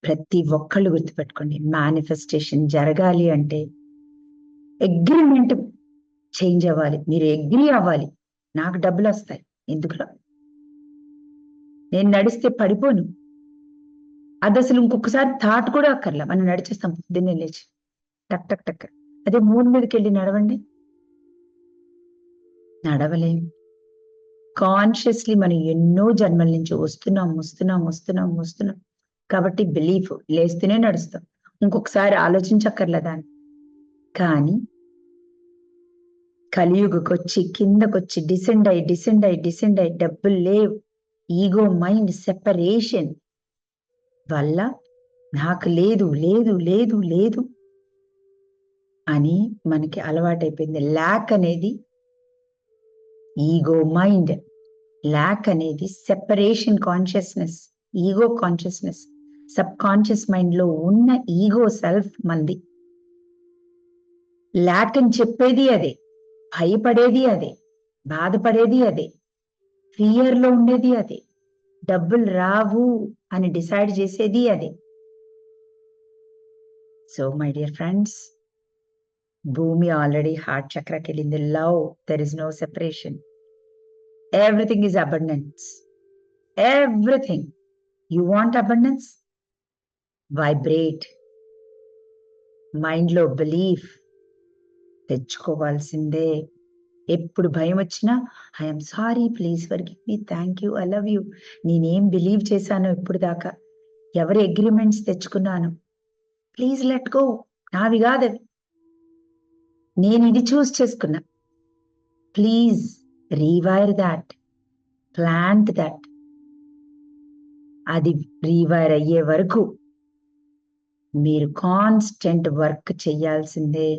ప్రతి ఒక్కళ్ళు గుర్తుపెట్టుకోండి, మేనిఫెస్టేషన్ జరగాలి అంటే అగ్రిమెంట్ చేంజ్ అవ్వాలి. మీరు అగ్రి అవ్వాలి, నాకు డబ్బులు వస్తాయి. ఎందుకురా, నేను నడిస్తే పడిపోను. అది అసలు ఇంకొకసారి థాట్ కూడా అక్కర్లా, మనం నడిచేస్తాం పొద్దున్నే లేచి టక్ టక్ టక్. అదే మూన్ మీదకి వెళ్ళి నడవండి, నడవలేం. కాన్షియస్లీ మనం ఎన్నో జన్మల నుంచి వస్తున్నాం. కాబట్టి బిలీఫ్, లేస్తూనే నడుస్తాం, ఇంకొకసారి ఆలోచించక్కర్లే దాన్ని. కానీ కలియుగకొచ్చి కిందకొచ్చి డిసెండ్ అయి డబ్బులు లేవు, ఈగో మైండ్ సెపరేషన్ వల్ల నాకు లేదు లేదు లేదు లేదు అని మనకి అలవాటైపోయింది. ల్యాక్ అనేది ఈగో మైండ్, ల్యాక్ అనేది separation consciousness, ego consciousness, sub conscious mind లో ఉన్న ఈగో సెల్ఫ్ మంది. ల్యాక్ అని చెప్పేది అదే, భయపడేది అదే, బాధపడేది అదే, ఫియర్ లో ఉండేది అదే, డబ్బులు రావు అని డిసైడ్ చేసేది అదే. సో మై డియర్ ఫ్రెండ్స్, భూమి ఆల్రెడీ హార్ట్ చక్రకి వెళ్ళింది. Love, there is no separation, everything is abundance. Everything you want abundance, vibrate, mind లో బిలీఫ్ తెచ్చుకోవాల్సిందే. ఎప్పుడు భయం వచ్చినా I'm sorry, please forgive me, thank you, I love you. నేనేం believe చేశాను ఇప్పుడు దాకా, ఎవరి అగ్రిమెంట్స్ తెచ్చుకున్నాను, ప్లీజ్ లెట్ గో, నావి కాదవి, నేను ఇది చూస్ చేసుకున్నా. Please rewire that, plant that. అది రీవైర్ అయ్యే వరకు మీరు కాన్స్టెంట్ వర్క్ చేయాల్సిందే.